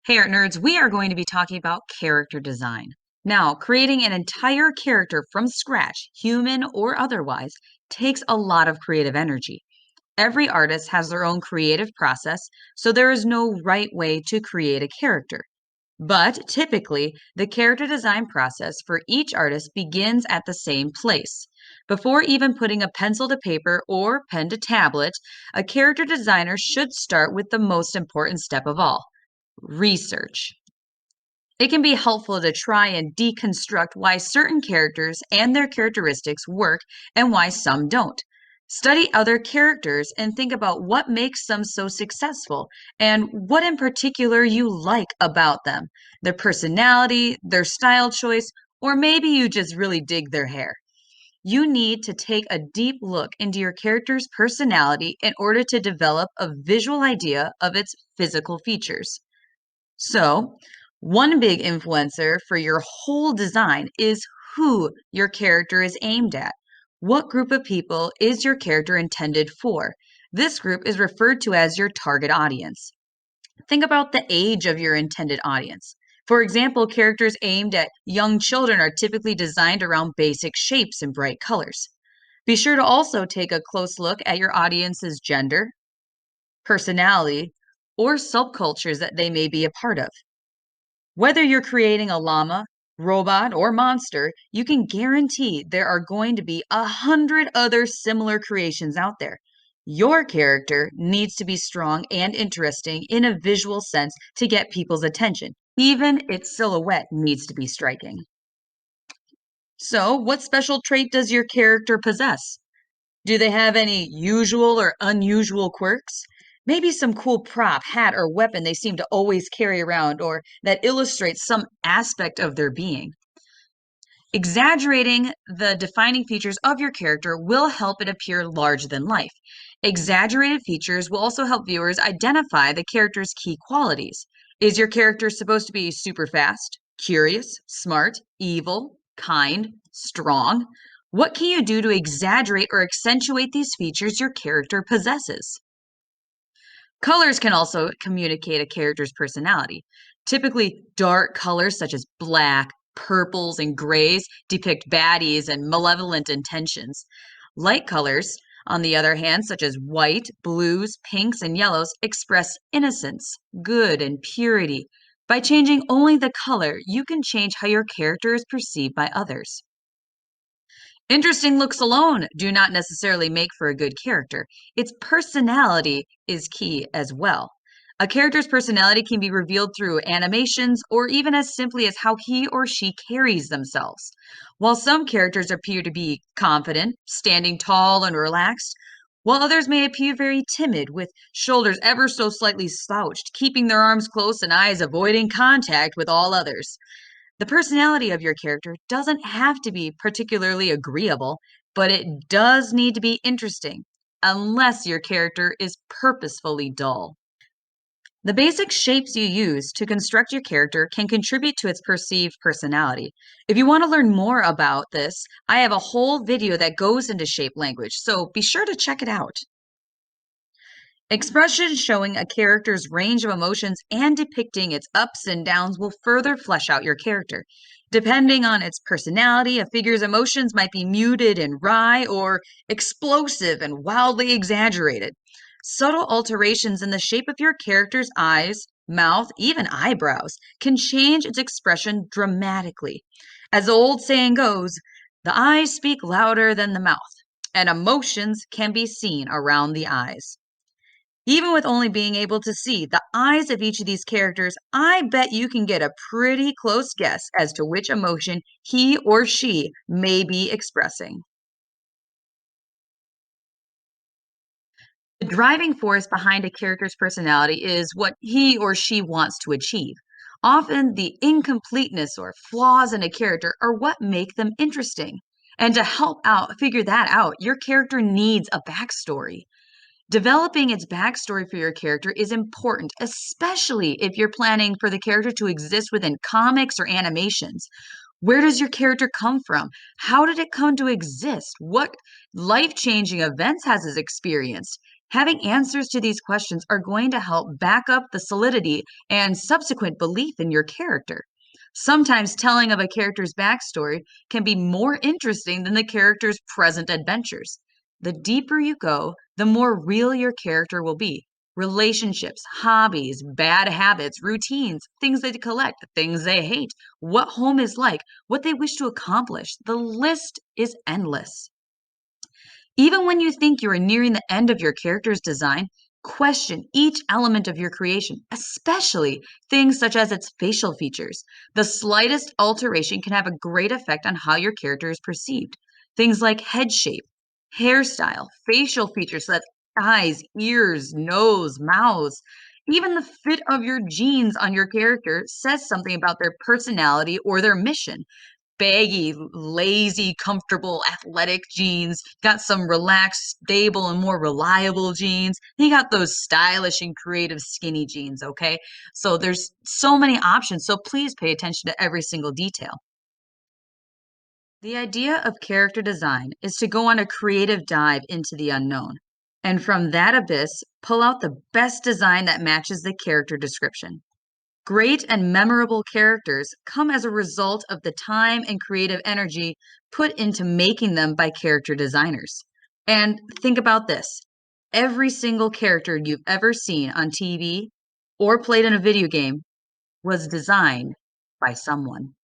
Hey, Art Nerds, we are going to be talking about character design. Now, creating an entire character from scratch, human or otherwise, takes a lot of creative energy. Every artist has their own creative process, so there is no right way to create a character. But typically, the character design process for each artist begins at the same place. Before even putting a pencil to paper or pen to tablet, a character designer should start with the most important step of all: research. It can be helpful to try and deconstruct why certain characters and their characteristics work and why some don't. Study other characters and think about what makes them so successful and what in particular you like about them, their personality, their style choice, or maybe you just really dig their hair. You need to take a deep look into your character's personality in order to develop a visual idea of its physical features. So, one big influencer for your whole design is who your character is aimed at. What group of people is your character intended for? This group is referred to as your target audience. Think about the age of your intended audience. For example, characters aimed at young children are typically designed around basic shapes and bright colors. Be sure to also take a close look at your audience's gender, personality, or subcultures that they may be a part of. Whether you're creating a llama, robot, or monster, you can guarantee there are going to be 100 other similar creations out there. Your character needs to be strong and interesting in a visual sense to get people's attention. Even its silhouette needs to be striking. So, what special trait does your character possess? Do they have any usual or unusual quirks? Maybe some cool prop, hat, or weapon they seem to always carry around, or that illustrates some aspect of their being. Exaggerating the defining features of your character will help it appear larger than life. Exaggerated features will also help viewers identify the character's key qualities. Is your character supposed to be super fast, curious, smart, evil, kind, strong? What can you do to exaggerate or accentuate these features your character possesses? Colors can also communicate a character's personality. Typically, dark colors such as black, purples, and grays depict baddies and malevolent intentions. Light colors, on the other hand, such as white, blues, pinks, and yellows, express innocence, good, and purity. By changing only the color, you can change how your character is perceived by others. Interesting looks alone do not necessarily make for a good character. Its personality is key as well. A character's personality can be revealed through animations or even as simply as how he or she carries themselves. While some characters appear to be confident, standing tall and relaxed, while others may appear very timid, with shoulders ever so slightly slouched, keeping their arms close and eyes avoiding contact with all others. The personality of your character doesn't have to be particularly agreeable, but it does need to be interesting, unless your character is purposefully dull. The basic shapes you use to construct your character can contribute to its perceived personality. If you want to learn more about this, I have a whole video that goes into shape language, so be sure to check it out. Expressions showing a character's range of emotions and depicting its ups and downs will further flesh out your character. Depending on its personality, a figure's emotions might be muted and wry or explosive and wildly exaggerated. Subtle alterations in the shape of your character's eyes, mouth, even eyebrows can change its expression dramatically. As the old saying goes, the eyes speak louder than the mouth, and emotions can be seen around the eyes. Even with only being able to see the eyes of each of these characters, I bet you can get a pretty close guess as to which emotion he or she may be expressing. The driving force behind a character's personality is what he or she wants to achieve. Often, the incompleteness or flaws in a character are what make them interesting. And to help out figure that out, your character needs a backstory. Developing its backstory for your character is important, especially if you're planning for the character to exist within comics or animations. Where does your character come from? How did it come to exist? What life changing events has it experienced? Having answers to these questions are going to help back up the solidity and subsequent belief in your character. Sometimes telling of a character's backstory can be more interesting than the character's present adventures. The deeper you go, the more real your character will be. Relationships, hobbies, bad habits, routines, things they collect, things they hate, what home is like, what they wish to accomplish. The list is endless. Even when you think you are nearing the end of your character's design, question each element of your creation, especially things such as its facial features. The slightest alteration can have a great effect on how your character is perceived. Things like head shape, hairstyle, facial features, so that's eyes, ears, nose, mouths. Even the fit of your jeans on your character says something about their personality or their mission. Baggy, lazy, comfortable, athletic jeans. Got some relaxed, stable, and more reliable jeans. You got those stylish and creative skinny jeans, okay? So there's so many options. So please pay attention to every single detail. The idea of character design is to go on a creative dive into the unknown. And from that abyss, pull out the best design that matches the character description. Great and memorable characters come as a result of the time and creative energy put into making them by character designers. And think about this, every single character you've ever seen on TV or played in a video game was designed by someone.